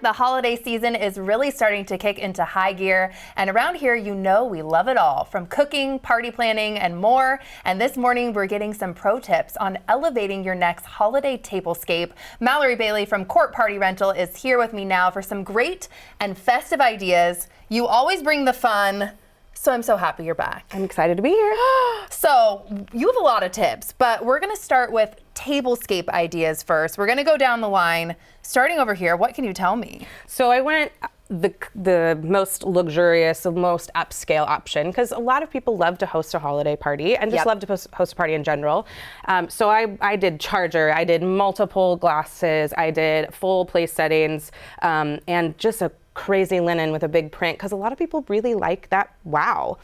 The holiday season is really starting to kick into high gear, and around here, you know we love it all, from cooking, party planning, and more. And this morning, we're getting some pro tips on elevating your next holiday tablescape. Mallory Bailey from Court Party Rental is here with me now for some great and festive ideas. You always bring the fun, so I'm so happy you're back. I'm excited to be here. So you have a lot of tips, but we're going to start with tablescape ideas first. We're going to go down the line. Starting over here, what can you tell me? So I went the most luxurious, the most upscale option, because a lot of people love to host a holiday party and just love to host a party in general. So I did charger, I did multiple glasses, I did full place settings, and just a crazy linen with a big print, because a lot of people really like that wow.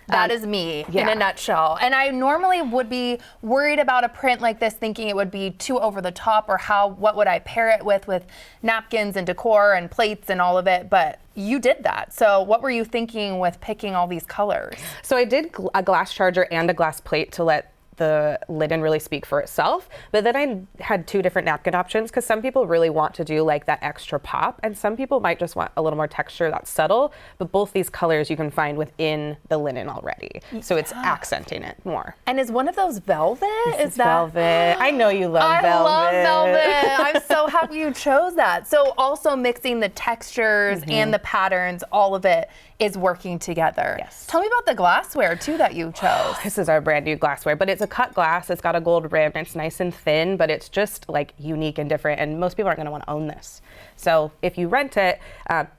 That is me in a nutshell. And I normally would be worried about a print like this, thinking it would be too over the top, or what would I pair it with napkins and decor and plates and all of it. But you did that. So what were you thinking with picking all these colors? So I did a glass charger and a glass plate to let the linen really speak for itself. But then I had two different napkin options, because some people really want to do like that extra pop, and some people might just want a little more texture that's subtle. But both these colors you can find within the linen already. So it's accenting it more. And is one of those velvet? Is that velvet? I know you love velvet. I love velvet. I'm so happy you chose that. So also mixing the textures and the patterns, all of it is working together. Yes. Tell me about the glassware too that you chose. This is our brand new glassware, but it's a cut glass. It's got a gold rim. It's nice and thin, but it's just like unique and different. And most people aren't going to want to own this. So if you rent it,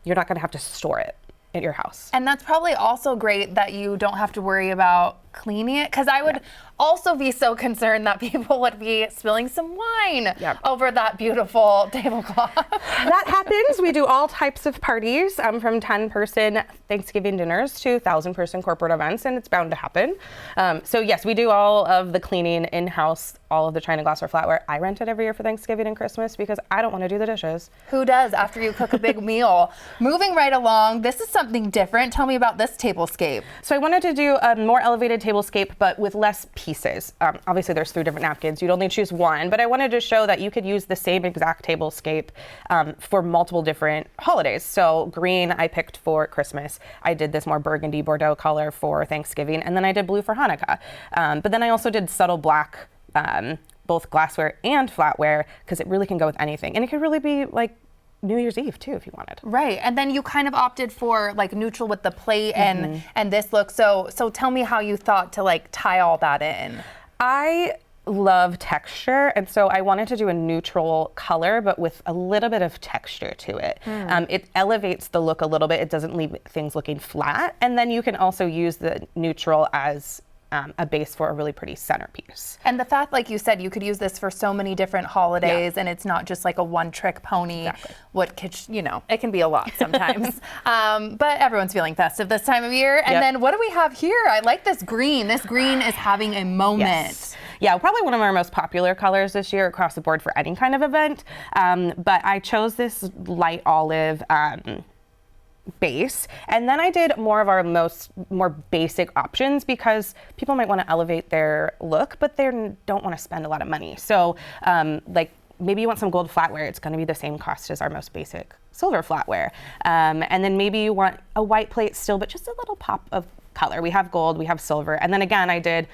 you're not going to have to store it at your house. And that's probably also great that you don't have to worry about cleaning it, because I would also be so concerned that people would be spilling some wine over that beautiful tablecloth. That happens. We do all types of parties, from 10-person Thanksgiving dinners to 1,000-person corporate events, and it's bound to happen. So yes, we do all of the cleaning in-house, all of the china, glassware, flatware. I rent it every year for Thanksgiving and Christmas because I don't want to do the dishes. Who does after you cook a big meal? Moving right along, this is something different. Tell me about this tablescape. So I wanted to do a more elevated tablescape, but with less pieces. Obviously there's 3 different napkins. You'd only choose one, but I wanted to show that you could use the same exact tablescape for multiple different holidays. So green I picked for Christmas. I did this more burgundy Bordeaux color for Thanksgiving, and then I did blue for Hanukkah. But then I also did subtle black, both glassware and flatware, because it really can go with anything. And it could really be like New Year's Eve too, if you wanted. Right, and then you kind of opted for like neutral with the plate and this look. So tell me how you thought to like tie all that in. I love texture, and so I wanted to do a neutral color, but with a little bit of texture to it. It elevates the look a little bit. It doesn't leave things looking flat, and then you can also use the neutral as a base for a really pretty centerpiece. And the fact, like you said, you could use this for so many different holidays, and it's not just like a one-trick pony. Exactly. What could, it can be a lot sometimes. But everyone's feeling festive this time of year. And then what do we have here? I like this green. This green is having a moment. Yes. Yeah, probably one of our most popular colors this year across the board for any kind of event. But I chose this light olive base, and then I did more of our more basic options, because people might want to elevate their look, but they don't want to spend a lot of money. So like maybe you want some gold flatware. It's going to be the same cost as our most basic silver flatware. And then maybe you want a white plate still, but just a little pop of color. We have gold, we have silver. And then again, I did,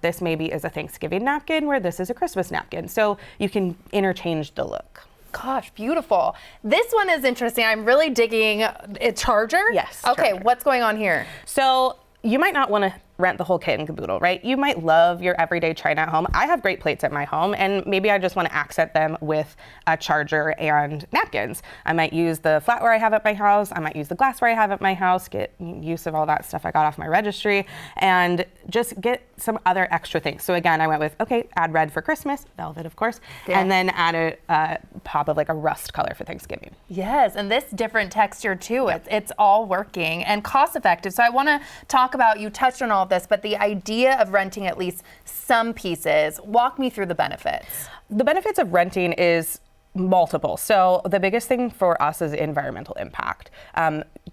this maybe is a Thanksgiving napkin where this is a Christmas napkin. So you can interchange the look. Gosh, beautiful. This one is interesting. I'm really digging a charger. Yes. Okay, charger. What's going on here? So you might not want to rent the whole kit and caboodle, right? You might love your everyday china at home. I have great plates at my home, and maybe I just want to accent them with a charger and napkins. I might use the flatware I have at my house. I might use the glassware I have at my house, get use of all that stuff I got off my registry, and just get some other extra things. So again, I went with, add red for Christmas, velvet of course, and then add a pop of like a rust color for Thanksgiving. Yes, and this different texture too. It's all working and cost effective. So I want to talk about, you touched on all this, but the idea of renting at least some pieces. Walk me through the benefits. The benefits of renting is multiple. So the biggest thing for us is environmental impact.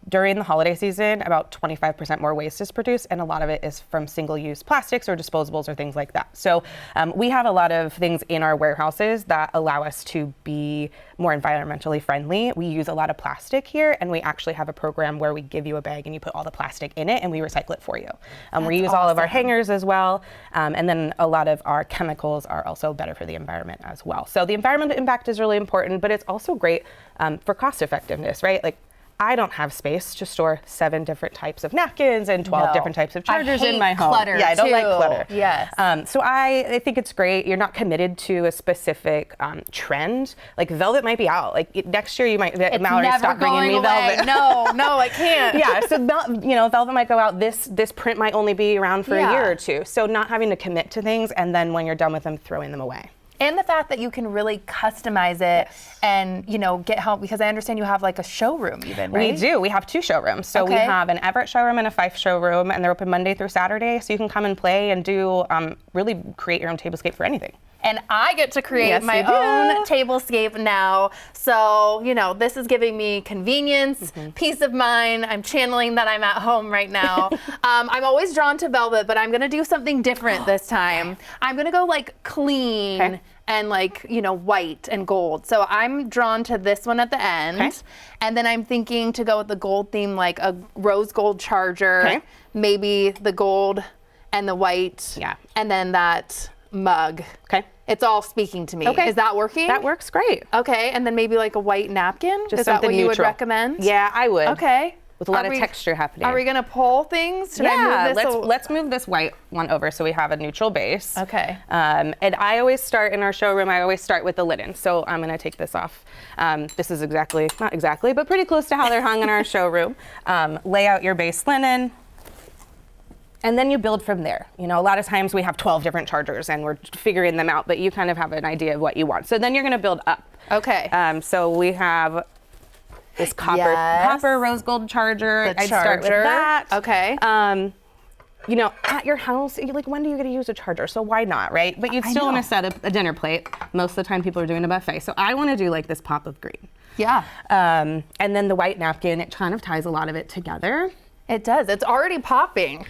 During the holiday season, about 25% more waste is produced, and a lot of it is from single-use plastics or disposables or things like that. So we have a lot of things in our warehouses that allow us to be more environmentally friendly. We use a lot of plastic here, and we actually have a program where we give you a bag and you put all the plastic in it and we recycle it for you. We use all of our hangers as well, and then a lot of our chemicals are also better for the environment as well. So the environmental impact is really important, but it's also great for cost effectiveness, right? Like, I don't have space to store 7 different types of napkins and 12 different types of chargers in my home. Clutter I don't like clutter. Yes. So I think it's great. You're not committed to a specific trend. Like velvet might be out. Like next year you might, Mallory, stop bringing me velvet. No, I can't. Yeah, so velvet might go out. This print might only be around for a year or two. So not having to commit to things and then when you're done with them, throwing them away. And the fact that you can really customize it and, get help, because I understand you have like a showroom even, right? We do. We have 2 showrooms. So we have an Everett showroom and a Fife showroom, and they're open Monday through Saturday. So you can come and play and do, really create your own tablescape for anything. And I get to create my own tablescape now. So, this is giving me convenience, peace of mind. I'm channeling that I'm at home right now. I'm always drawn to velvet, but I'm going to do something different this time. I'm going to go like clean and like, white and gold. So I'm drawn to this one at the end. And then I'm thinking to go with the gold theme, like a rose gold charger, maybe the gold and the white, and then that mug. It's all speaking to me. Is that working? That works great. Okay, and then maybe like a white napkin? Just Is that what you neutral. would recommend? Yeah, I would. Okay. With a lot of texture happening. Are we gonna pull things? Should I move this? Let's move this white one over so we have a neutral base. Okay. And I always start in our showroom, I always start with the linen. So I'm gonna take this off. This is not exactly, but pretty close to how they're hung in our showroom. Lay out your base linen. And then you build from there. A lot of times we have 12 different chargers and we're figuring them out, but you kind of have an idea of what you want. So then you're gonna build up. Okay. So we have this copper rose gold charger. I'd start with that. Okay. At your house, when do you get to use a charger? So why not, right? But you'd still want to set up a dinner plate. Most of the time people are doing a buffet. So I want to do like this pop of green. Yeah. And then the white napkin, it kind of ties a lot of it together. It does. It's already popping.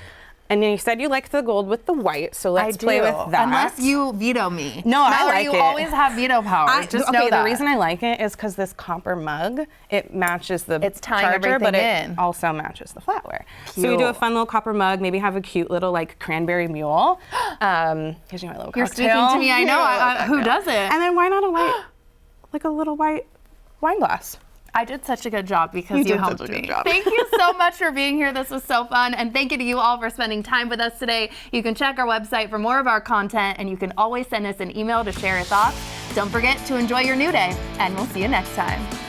And then you said you liked the gold with the white, so let's play with that. Unless you veto me. No, Mallory, I like you it. always have veto power. Just know that. The reason I like it is because this copper mug, it matches the charger, but it also matches the flatware. So you do a fun little copper mug, maybe have a cute little like cranberry mule. Here's my little cocktail. You're speaking to me, I know. Who doesn't? And then why not a white, like a little white wine glass? I did such a good job because you helped me. Job. Thank you so much for being here. This was so fun. And thank you to you all for spending time with us today. You can check our website for more of our content, and you can always send us an email to share your thoughts. Don't forget to enjoy your new day, and we'll see you next time.